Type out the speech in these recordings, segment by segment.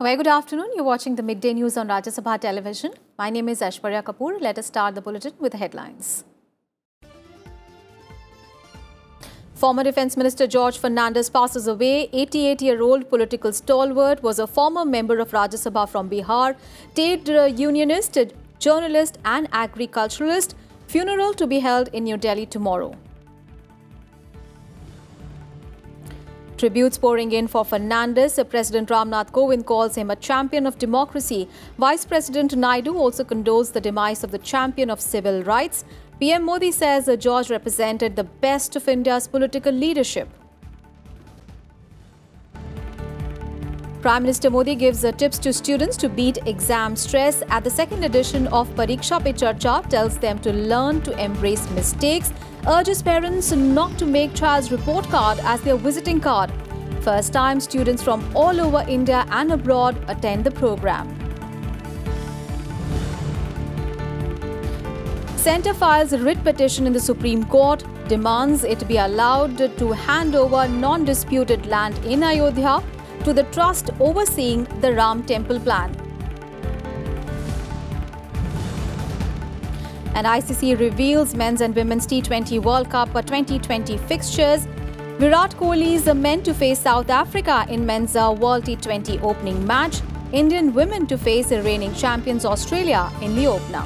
A very good afternoon. You're watching the midday news on Rajya Sabha television. My name is Aishwarya Kapoor. Let us start the bulletin with the headlines. Former Defence Minister George Fernandes passes away. 88-year-old political stalwart was a former member of Rajya Sabha from Bihar, trade unionist, journalist and agriculturalist. Funeral to be held in New Delhi tomorrow. Tributes pouring in for Fernandes. President Ramnath Kovind calls him a champion of democracy. Vice President Naidu also condoles the demise of the champion of civil rights. PM Modi says George represented the best of India's political leadership. Prime Minister Modi gives tips to students to beat exam stress. At the second edition of Pariksha Pe Charcha, tells them to learn to embrace mistakes. Urges parents not to make child's report card as their visiting card. First time students from all over India and abroad attend the program. Centre files a writ petition in the Supreme Court, demands it be allowed to hand over non-disputed land in Ayodhya to the trust overseeing the Ram Temple plan. And ICC reveals men's and women's T20 World Cup 2020 fixtures. Virat Kohli is meant to face South Africa in men's World T20 opening match. Indian women to face the reigning champions Australia in the opener.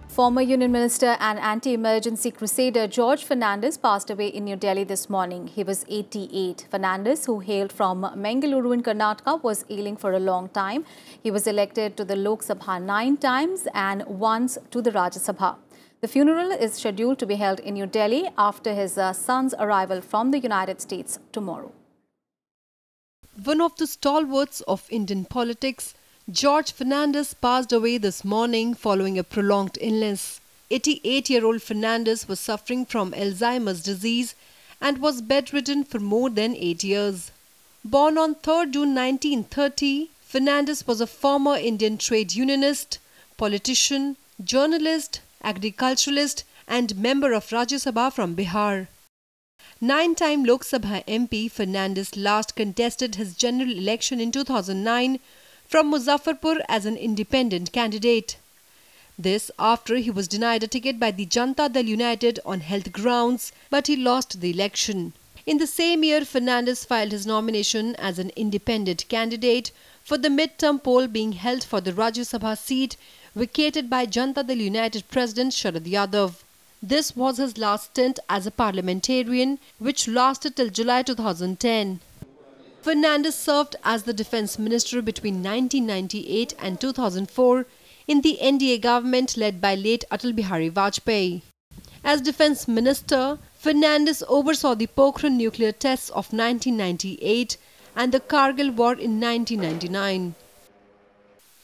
Former Union Minister and anti-emergency crusader George Fernandes passed away in New Delhi this morning. He was 88. Fernandes, who hailed from Mangaluru in Karnataka, was ailing for a long time. He was elected to the Lok Sabha 9 times and once to the Rajya Sabha. The funeral is scheduled to be held in New Delhi after his son's arrival from the United States tomorrow. One of the stalwarts of Indian politics, George Fernandes passed away this morning following a prolonged illness. 88-year-old Fernandes was suffering from Alzheimer's disease and was bedridden for more than 8 years. Born on 3rd June 1930, Fernandes was a former Indian trade unionist, politician, journalist, agriculturalist and member of Rajya Sabha from Bihar. 9-time Lok Sabha MP, Fernandes last contested his general election in 2009 from Muzaffarpur as an independent candidate. This after he was denied a ticket by the Janata Dal United on health grounds, but he lost the election. In the same year, Fernandes filed his nomination as an independent candidate for the mid-term poll being held for the Rajya Sabha seat vacated by Janata Dal United President Sharad Yadav. This was his last stint as a parliamentarian, which lasted till July 2010. Fernandes served as the Defence Minister between 1998 and 2004 in the NDA government led by late Atal Bihari Vajpayee. As Defence Minister, Fernandes oversaw the Pokhran nuclear tests of 1998 and the Kargil War in 1999.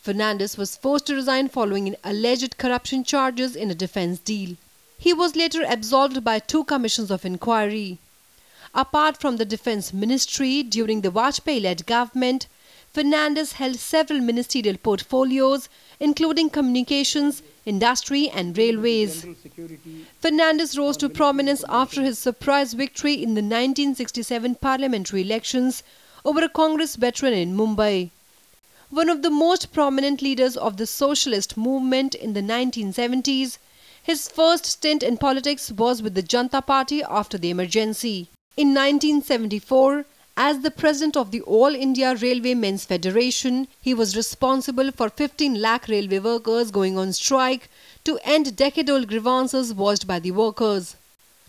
Fernandes was forced to resign following alleged corruption charges in a defence deal. He was later absolved by 2 commissions of inquiry. Apart from the Defence Ministry, during the Vajpayee-led government, Fernandes held several ministerial portfolios, including communications, industry and railways. Fernandes rose to prominence after his surprise victory in the 1967 parliamentary elections over a Congress veteran in Mumbai. One of the most prominent leaders of the socialist movement in the 1970s, his first stint in politics was with the Janata Party after the emergency. In 1974, as the president of the All India Railway Men's Federation, he was responsible for 15 lakh railway workers going on strike to end decade-old grievances voiced by the workers.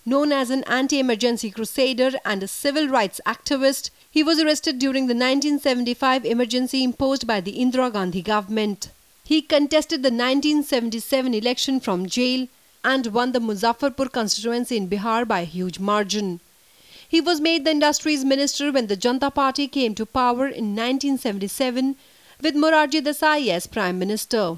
Known as an anti-emergency crusader and a civil rights activist, he was arrested during the 1975 emergency imposed by the Indira Gandhi government. He contested the 1977 election from jail and won the Muzaffarpur constituency in Bihar by a huge margin. He was made the Industries Minister when the Janata Party came to power in 1977 with Morarji Desai as Prime Minister.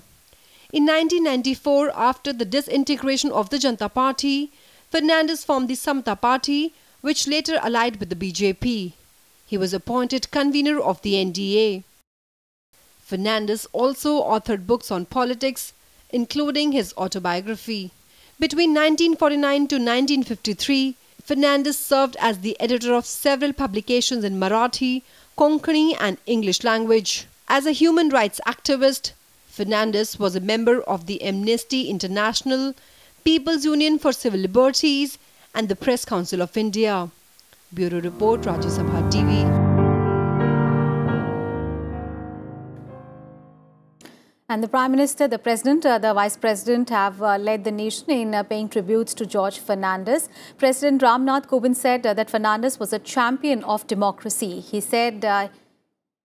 In 1994, after the disintegration of the Janata Party, Fernandes formed the Samata Party, which later allied with the BJP. He was appointed convener of the NDA. Fernandes also authored books on politics, including his autobiography. Between 1949 to 1953, Fernandes served as the editor of several publications in Marathi, Konkani and English language. As a human rights activist, Fernandes was a member of the Amnesty International, People's Union for Civil Liberties and the Press Council of India. Bureau Report, Rajya Sabha TV. And the Prime Minister, the President, the Vice President have led the nation in paying tributes to George Fernandes. President Ramnath Kovind said that Fernandes was a champion of democracy. He said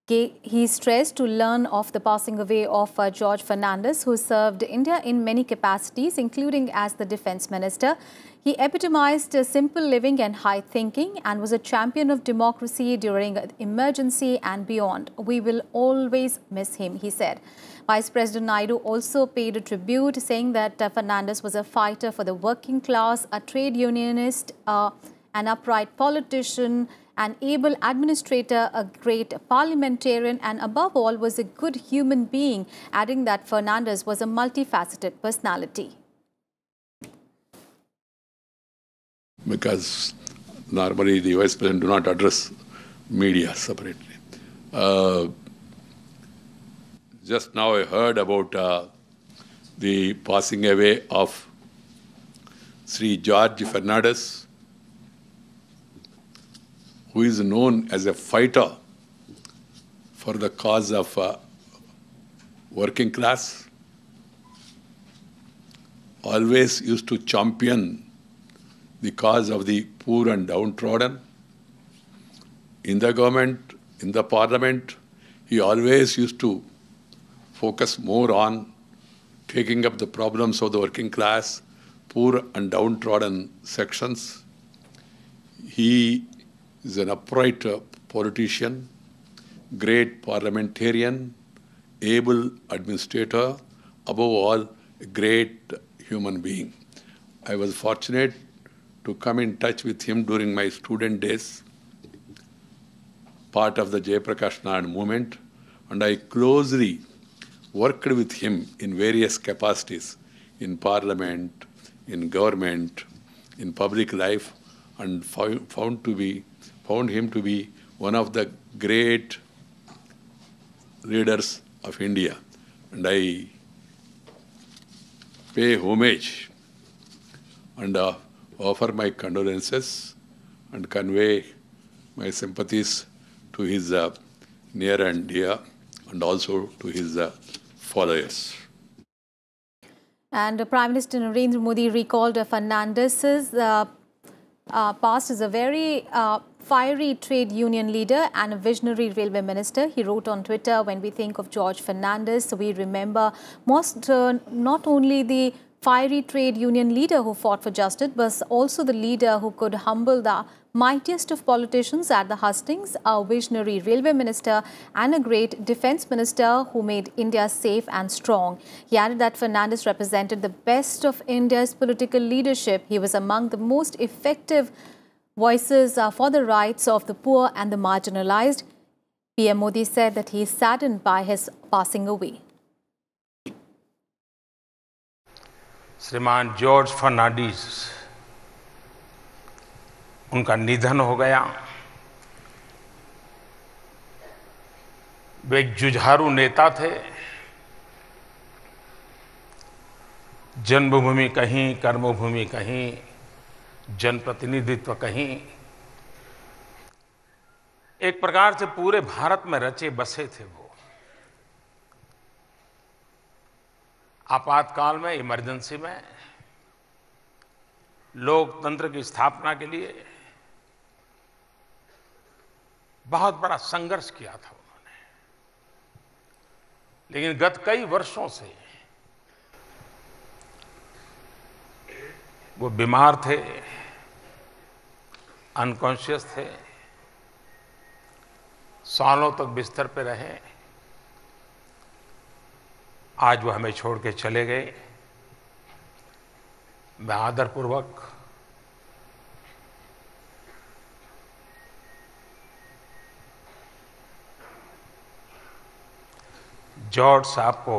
he stressed to learn of the passing away of George Fernandes, who served India in many capacities, including as the Defence Minister. He epitomized simple living and high thinking and was a champion of democracy during emergency and beyond. We will always miss him, he said. Vice President Naidu also paid a tribute, saying that Fernandes was a fighter for the working class, a trade unionist, an upright politician, an able administrator, a great parliamentarian, and above all was a good human being, adding that Fernandes was a multifaceted personality. Because normally the Vice President do not address media separately. Just now I heard about the passing away of Sri George Fernandes, who is known as a fighter for the cause of working class, always used to champion the cause of the poor and downtrodden. In the government, in the parliament, he always used to focus more on taking up the problems of the working class, poor and downtrodden sections. He is an upright politician, great parliamentarian, able administrator, above all, a great human being. I was fortunate to come in touch with him during my student days, part of the Jayaprakash Narayan movement, and I closely worked with him in various capacities, in parliament, in government, in public life, and found him to be one of the great leaders of India. And I pay homage and offer my condolences and convey my sympathies to his near and dear, and also to his followers. And Prime Minister Narendra Modi recalled Fernandes's past as a very fiery trade union leader and a visionary railway minister. He wrote on Twitter, "When we think of George Fernandes, we remember not only the fiery trade union leader who fought for justice, but also the leader who could humble the mightiest of politicians at the hustings, a visionary railway minister and a great defence minister who made India safe and strong." He added that Fernandes represented the best of India's political leadership. He was among the most effective voices for the rights of the poor and the marginalized. PM Modi said that he is saddened by his passing away. श्रीमान George Fernandes, उनका निधन हो गया। वे एक जुझारू नेता थे। जन्मभूमि कहीं, कर्मभूमि कहीं, जनप्रतिनिधित्व कहीं, एक प्रकार से पूरे भारत में रचे बसे थे वो। आपातकाल में, इमरजेंसी में लोकतंत्र की स्थापना के लिए बहुत बड़ा संघर्ष किया था उन्होंने। लेकिन गत कई वर्षों से वो बीमार थे, अनकॉन्शियस थे, सालों तक बिस्तर पे रहे। आज वो हमें छोड़ के चले गए। मैं आदरपूर्वक जॉर्ज साहब को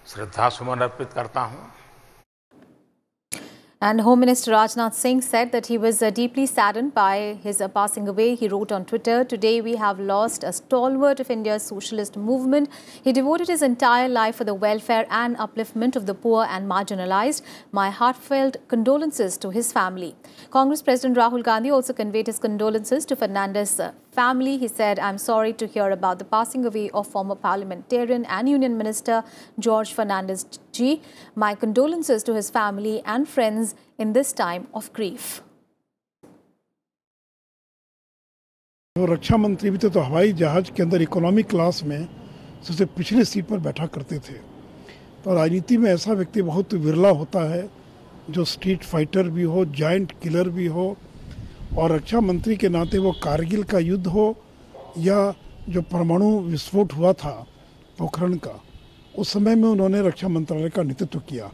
श्रद्धा सुमन अर्पित करता हूं। And Home Minister Rajnath Singh said that he was deeply saddened by his passing away. He wrote on Twitter, "Today we have lost a stalwart of India's socialist movement. He devoted his entire life for the welfare and upliftment of the poor and marginalized. My heartfelt condolences to his family." Congress President Rahul Gandhi also conveyed his condolences to Fernandes' family. He said, "I'm sorry to hear about the passing away of former parliamentarian and Union Minister George Fernandes ji. My condolences to his family and friends in this time of grief." वो रक्षा मंत्री भी थे, तो हवाई जहाज के अंदर economy class में सबसे पिछली सीट पर बैठा करते थे। तो राजनीति में ऐसा व्यक्ति बहुत विरला होता है जो स्ट्रीट फाइटर भी हो, जायंट किलर भी हो, और रक्षा मंत्री के नाते वो कारगिल का युद्ध हो या जो परमाणु विस्फोट हुआ था पोखरण का, उस समय में उन्होंने रक्षा मंत्रालय का नेतृत्व किया।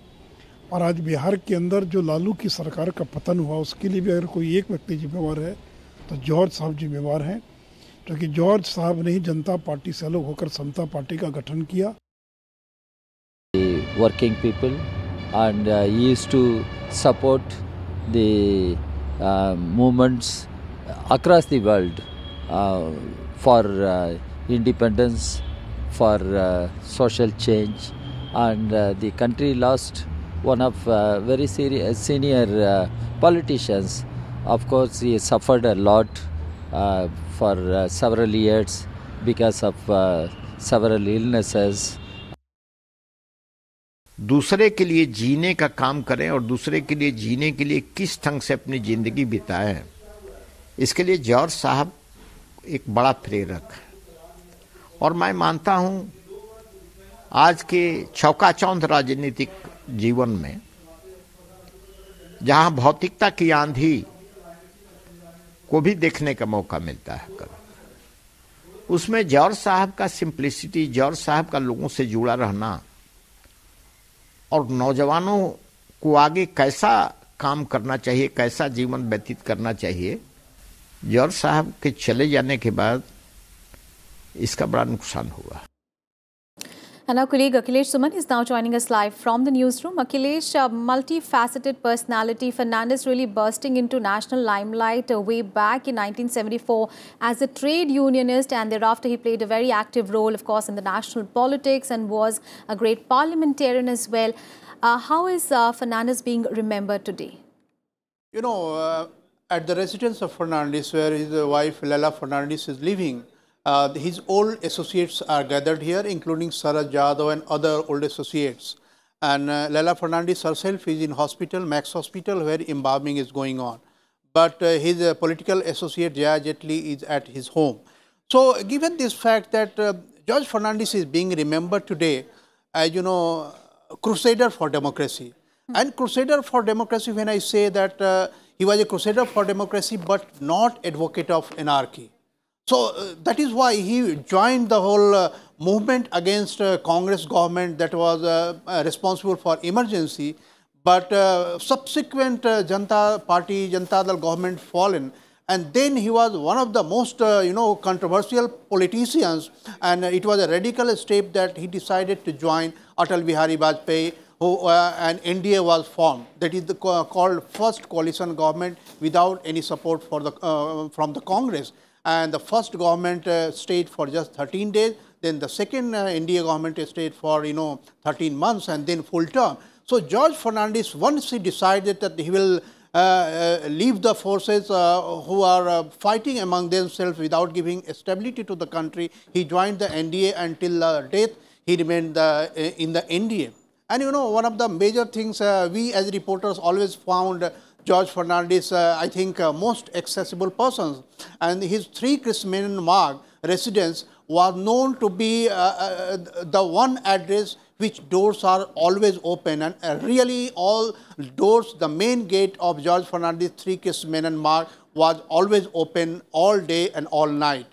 और आज बिहार के अंदर जो लालू की सरकार का पतन हुआ, उसके लिए भी अगर कोई एक व्यक्ति जिम्मेवार है तो जॉर्ज साहब जिम्मेवार हैं, क्योंकि जॉर्ज साहब ने ही जनता पार्टी से अलग होकर समता पार्टी का गठन किया। Working people, and he used to support the movements across the world for independence, for social change, and the country lost one of very senior politicians. Of course, he suffered a lot for several years because of several illnesses. दूसरे के लिए जीने का काम करें और दूसरे के लिए जीने के लिए किस ढंग से अपनी ज़िंदगी बिताएं, इसके लिए जॉर्ज साहब एक बड़ा प्रेरक है। और मैं मानता हूं आज के चौकाचौंध राजनीतिक जीवन में, जहां भौतिकता की आंधी को भी देखने का मौका मिलता है कभी, उसमें जॉर्ज साहब का सिंप्लिसिटी, जॉर्ज साहब का लोगों से जुड़ा रहना और नौजवानों को आगे कैसा काम करना चाहिए, कैसा जीवन व्यतीत करना चाहिए, जॉर्ज साहब के चले जाने के बाद इसका बड़ा नुकसान हुआ। And our colleague Akhilesh Suman is now joining us live from the newsroom. Akhilesh, a multifaceted personality, Fernandes really bursting into national limelight way back in 1974 as a trade unionist, and thereafter he played a very active role, of course, in the national politics and was a great parliamentarian as well. How is Fernandes being remembered today? You know, at the residence of Fernandes, where his wife Leila Fernandes is living, his old associates are gathered here, including Saraj Jadhav and other old associates. And Leila Fernandes herself is in hospital, Max Hospital, where embalming is going on. But his political associate Jaya Jetli is at his home. So, given this fact that George Fernandes is being remembered today as, you know, crusader for democracy. And crusader for democracy, when I say that he was a crusader for democracy, but not advocate of anarchy. So that is why he joined the whole movement against Congress government that was responsible for emergency. But subsequent Janata Party, Janata Dal government fallen, and then he was one of the most controversial politicians, and it was a radical step that he decided to join Atal Bihari Vajpayee, who and NDA was formed. That is the called first coalition government without any support for the from the Congress. And the first government stayed for just 13 days. Then the second NDA government stayed for 13 months and then full term. So George Fernandes, once he decided that he will leave the forces who are fighting among themselves without giving stability to the country, he joined the NDA until death. He remained in the NDA. And one of the major things we as reporters always found George Fernandes, I think, most accessible persons. And his 3 Christmas Marg residence was known to be the one address which doors are always open. And really all doors, the main gate of George Fernandes 3 Christmas Marg was always open all day and all night.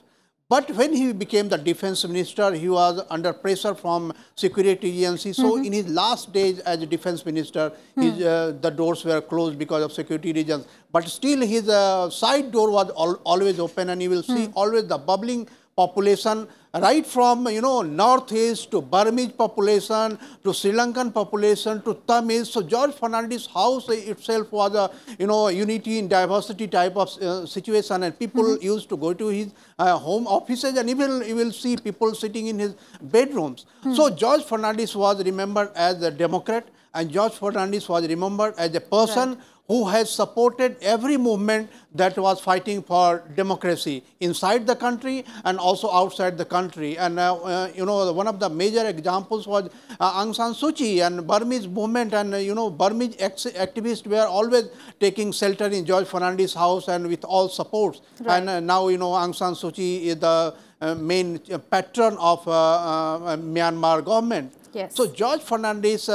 But when he became the defense minister, he was under pressure from security agencies. So in his last days as a defense minister, the doors were closed because of security reasons. But still his side door was always open, and you will see always the bubbling population right from northeast to Burmese population to Sri Lankan population to Tamil. So George Fernandes' house itself was a unity in diversity type of situation, and people used to go to his home offices, and you will see people sitting in his bedrooms. So George Fernandes was remembered as a Democrat, and George Fernandes was remembered as a person who has supported every movement that was fighting for democracy inside the country and also outside the country. And one of the major examples was Aung San Suu Kyi and Burmese movement, and Burmese activists were always taking shelter in George Fernandes' house and with all supports. Right. And now Aung San Suu Kyi is the main patron of Myanmar government. Yes. So George Fernandes,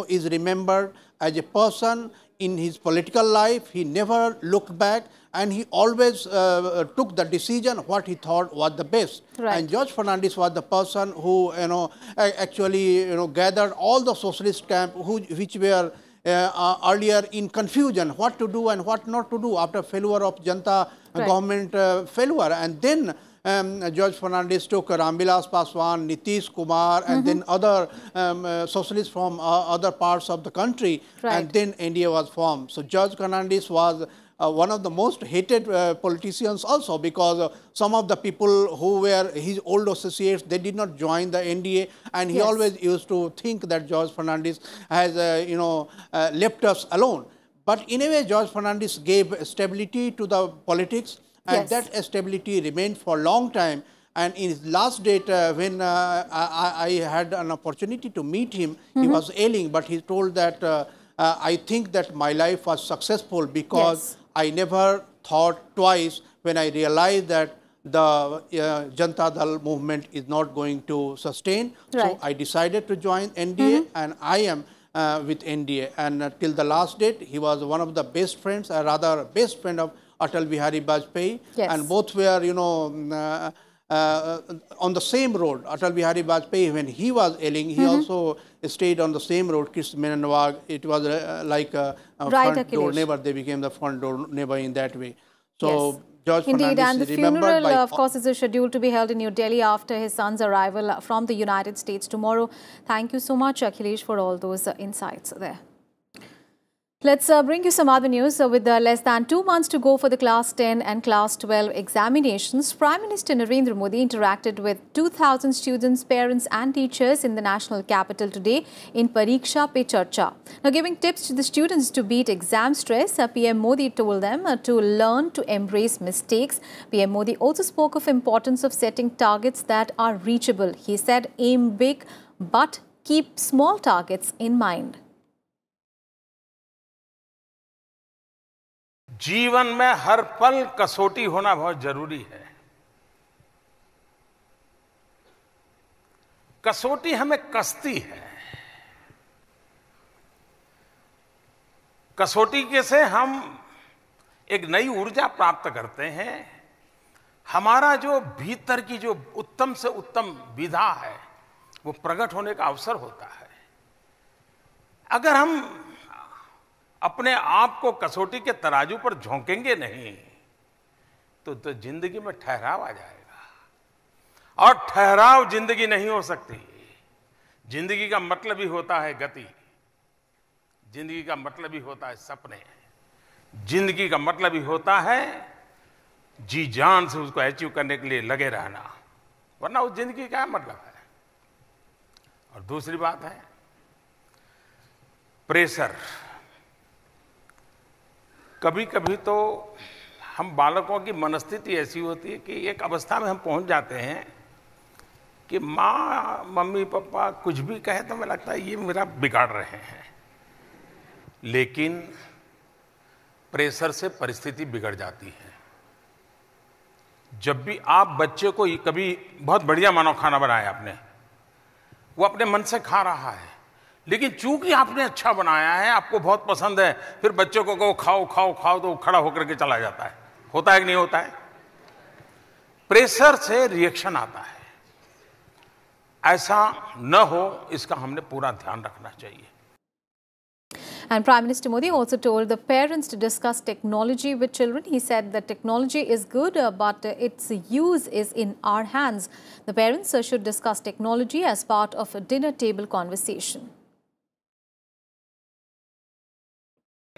is remembered as a person. In his political life, he never looked back, and he always took the decision what he thought was the best. Right. And George Fernandes was the person who actually gathered all the socialist camp which were earlier in confusion what to do and what not to do after failure of Janta government failure. And then George Fernandes took Ramvilas Paswan, Nitish Kumar, and then other socialists from other parts of the country, and then NDA was formed. So George Fernandes was one of the most hated politicians also, because some of the people who were his old associates, they did not join the NDA, and he always used to think that George Fernandes has left us alone. But in a way, George Fernandes gave stability to the politics, and that stability remained for a long time. And in his last date, when I had an opportunity to meet him, he was ailing, but he told that I think that my life was successful because I never thought twice when I realized that the Janata Dal movement is not going to sustain. So I decided to join NDA, and I am with NDA. And till the last date, he was one of the best friends, or rather best friend of Atal Bihari Vajpayee, and both were, on the same road. Atal Bihari Vajpayee, when he was ailing, he also stayed on the same road, Krishna Menon Nawag. It was like a front door neighbor. They became the front door neighbor in that way. So George Indeed, Fernandes and the funeral, of course, is scheduled to be held in New Delhi after his son's arrival from the United States tomorrow. Thank you so much, Akhilesh, for all those insights there. Let's bring you some other news. With less than 2 months to go for the Class 10 and Class 12 examinations, Prime Minister Narendra Modi interacted with 2,000 students, parents and teachers in the national capital today in Pariksha Pe Charcha. Now, giving tips to the students to beat exam stress, PM Modi told them to learn to embrace mistakes. PM Modi also spoke of importance of setting targets that are reachable. He said, aim big, but keep small targets in mind. जीवन में हर पल कसौटी होना बहुत जरूरी है। कसौटी हमें कसती है। कसौटी के से हम एक नई ऊर्जा प्राप्त करते हैं। हमारा जो भीतर की जो उत्तम से उत्तम विधा है, वो प्रकट होने का अवसर होता है। अगर हम अपने आप को कसौटी के तराजू पर झोंकेंगे नहीं, तो जिंदगी में ठहराव आ जाएगा, और ठहराव जिंदगी नहीं हो सकती। जिंदगी का मतलब ही होता है गति, जिंदगी का मतलब ही होता है सपने, जिंदगी का मतलब ही होता है जी जान से उसको अचीव करने के लिए लगे रहना, वरना उस जिंदगी का मतलब है। और दूसरी बात है प्रेशर। कभी कभी तो हम बालकों की मनस्थिति ऐसी होती है कि एक अवस्था में हम पहुंच जाते हैं कि माँ मम्मी पापा कुछ भी कहे तो हमें लगता है ये मेरा बिगाड़ रहे हैं, लेकिन प्रेशर से परिस्थिति बिगड़ जाती है। जब भी आप बच्चे को कभी बहुत बढ़िया मानो खाना बनाया आपने, वो अपने मन से खा रहा है, लेकिन चूंकि आपने अच्छा बनाया है, आपको बहुत पसंद है, फिर बच्चों को कहो खाओ खाओ खाओ तो वो खड़ा होकर के चला जाता है। होता है कि नहीं होता है? प्रेशर से रिएक्शन आता है। ऐसा न हो, इसका हमने पूरा ध्यान रखना चाहिए। And Prime Minister Modi also told the parents to discuss technology with children. He said that technology is good, but its use is in our hands. The parents should discuss technology as part of a dinner table conversation.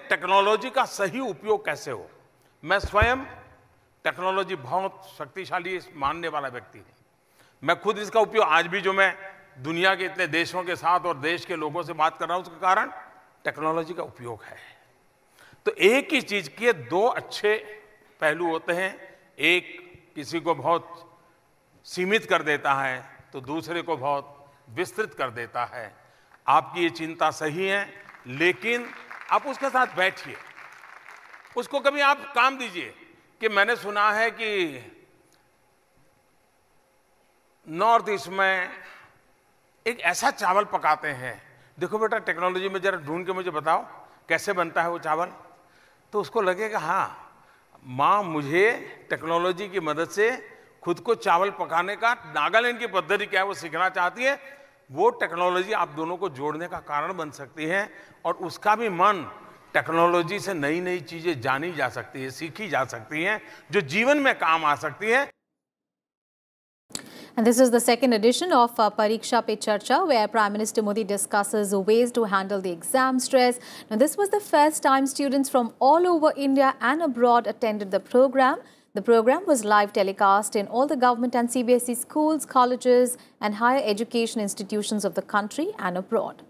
Technology का सही उपयोग कैसे हो? मैं स्वयं technology बहुत शक्तिशाली मानने वाला व्यक्ति हूं। मैं खुद इसका उपयोग आज भी जो मैं दुनिया के इतने देशों के साथ और देश के लोगों से बात कर रहा हूं उसका कारण टेक्नोलॉजी का उपयोग है। तो एक ही चीज के दो अच्छे पहलू होते हैं। एक किसी को बहुत सीमित कर देता है तो दूसरे को बहुत विस्तृत कर देता है। आपकी ये चिंता सही है, लेकिन आप उसके साथ बैठिए, उसको कभी आप काम दीजिए कि मैंने सुना है कि नॉर्थ ईस्ट में एक ऐसा चावल पकाते हैं, देखो बेटा टेक्नोलॉजी में जरा ढूंढ के मुझे बताओ कैसे बनता है वो चावल। तो उसको लगेगा हाँ माँ मुझे टेक्नोलॉजी की मदद से खुद को चावल पकाने का नागालैंड की पद्धति क्या है वो सीखना चाहती है। वो टेक्नोलॉजी आप दोनों को जोड़ने का कारण बन सकती है और उसका भी मन टेक्नोलॉजी से नई नई चीजें जानी जा सकती है, सीखी जा सकती हैं, जो जीवन में काम आ सकती है। And this is the second edition of Pariksha Pe Charcha, where Prime Minister Modi discusses ways to handle the exam stress. Now, this was the first time students from all over India and abroad attended the program. The program was live telecast in all the government and CBSE schools, colleges and higher education institutions of the country and abroad.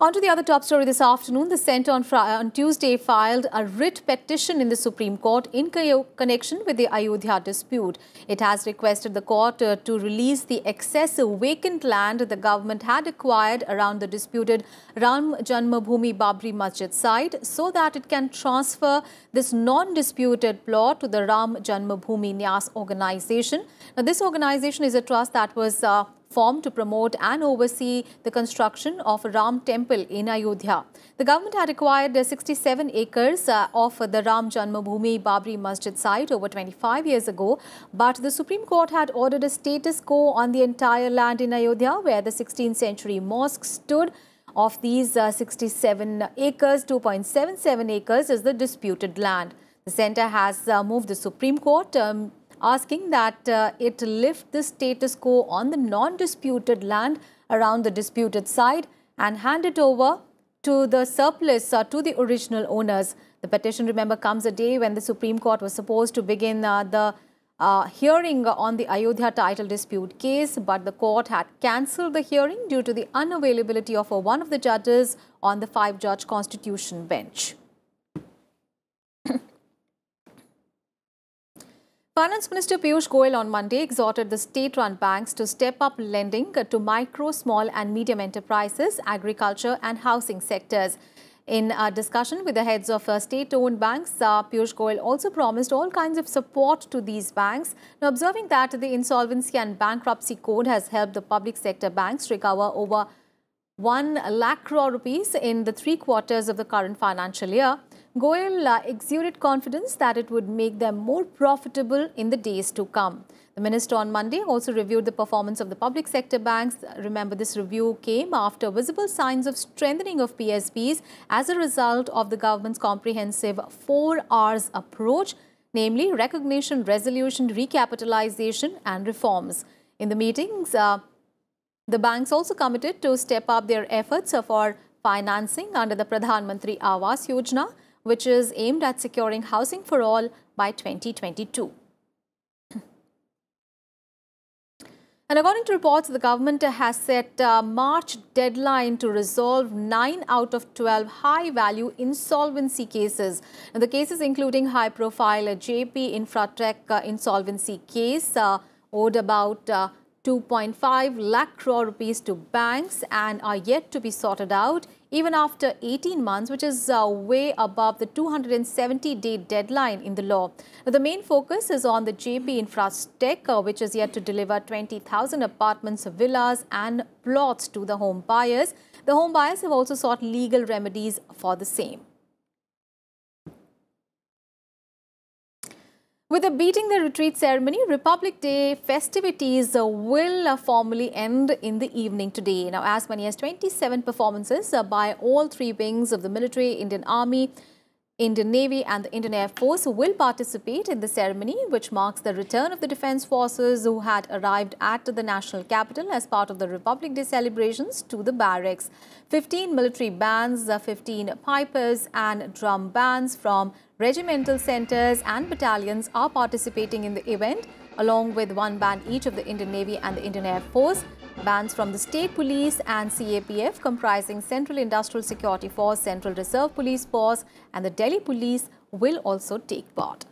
On to the other top story this afternoon. The centre on Tuesday filed a writ petition in the Supreme Court in connection with the Ayodhya dispute. It has requested the court to release the excessive vacant land the government had acquired around the disputed Ram Janmabhoomi Babri Masjid site so that it can transfer this non-disputed plot to the Ram Janmabhoomi Nyas organization. Now, this organization is a trust that was formed to promote and oversee the construction of a Ram temple in Ayodhya. The government had acquired 67 acres of the Ram Janmabhoomi Babri Masjid site over 25 years ago, but the Supreme Court had ordered a status quo on the entire land in Ayodhya where the 16th century mosque stood. Of these 67 acres, 2.77 acres is the disputed land. The centre has moved the Supreme Court asking that it lift the status quo on the non-disputed land around the disputed site and hand it over to the surplus to the original owners. The petition, remember, comes a day when the Supreme Court was supposed to begin the hearing on the Ayodhya title dispute case, but the court had cancelled the hearing due to the unavailability of one of the judges on the 5-judge constitution bench. Finance Minister Piyush Goyal on Monday exhorted the state-run banks to step up lending to micro, small and medium enterprises, agriculture and housing sectors. In a discussion with the heads of state-owned banks, Piyush Goyal also promised all kinds of support to these banks. Now, observing that the Insolvency and Bankruptcy Code has helped the public sector banks recover over 1 lakh crore rupees in the 3 quarters of the current financial year, Goyal exuded confidence that it would make them more profitable in the days to come. The minister on Monday also reviewed the performance of the public sector banks. Remember, this review came after visible signs of strengthening of PSBs as a result of the government's comprehensive 4 Rs approach, namely recognition, resolution, recapitalization and reforms. In the meetings, the banks also committed to step up their efforts for financing under the Pradhan Mantri Awas Yojana, which is aimed at securing housing for all by 2022. And according to reports, the government has set a March deadline to resolve 9 out of 12 high-value insolvency cases. And the cases including high-profile JP Infratech insolvency case owed about 2.5 lakh crore rupees to banks and are yet to be sorted out even after 18 months, which is way above the 270-day deadline in the law. The main focus is on the JP Infratech, which is yet to deliver 20,000 apartments, villas and plots to the home buyers. The home buyers have also sought legal remedies for the same. With the Beating the Retreat ceremony, Republic Day festivities will formally end in the evening today. Now, as many as 27 performances by all three wings of the military, Indian Army, Indian Navy and the Indian Air Force will participate in the ceremony, which marks the return of the defence forces who had arrived at the national capital as part of the Republic Day celebrations to the barracks. 15 military bands, 15 pipers and drum bands from regimental centres and battalions are participating in the event, along with one band each of the Indian Navy and the Indian Air Force. Bands from the State Police and CAPF comprising Central Industrial Security Force, Central Reserve Police Force and the Delhi Police will also take part.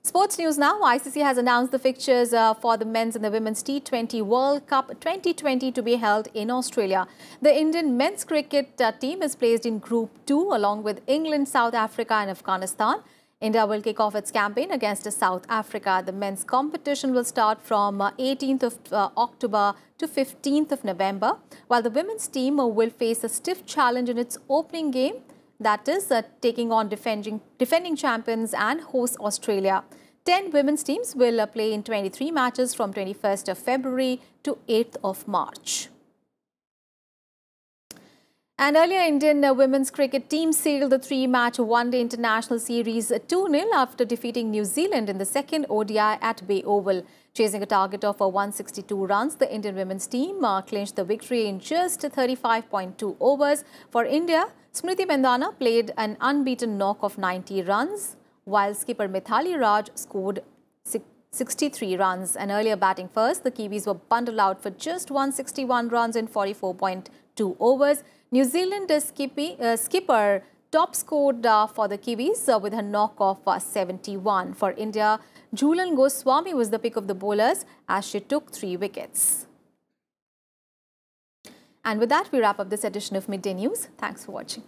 Sports news now. ICC has announced the fixtures for the men's and the women's T20 World Cup 2020 to be held in Australia. The Indian men's cricket team is placed in Group 2 along with England, South Africa and Afghanistan. India will kick off its campaign against South Africa. The men's competition will start from 18th of October to 15th of November, while the women's team will face a stiff challenge in its opening game, that is taking on defending champions and host Australia. 10 women's teams will play in 23 matches from 21st of February to 8th of March. And earlier, Indian women's cricket team sealed the three-match one-day international series 2-0 after defeating New Zealand in the second ODI at Bay Oval. Chasing a target of 162 runs, the Indian women's team clinched the victory in just 35.2 overs. For India, Smriti Mandhana played an unbeaten knock of 90 runs, while skipper Mithali Raj scored 63 runs. And earlier batting first, the Kiwis were bundled out for just 161 runs in 44.2 overs. New Zealand skipper top scored for the Kiwis with a knock of 71. For India, Jhulan Goswami was the pick of the bowlers as she took 3 wickets. And with that, we wrap up this edition of Midday News. Thanks for watching.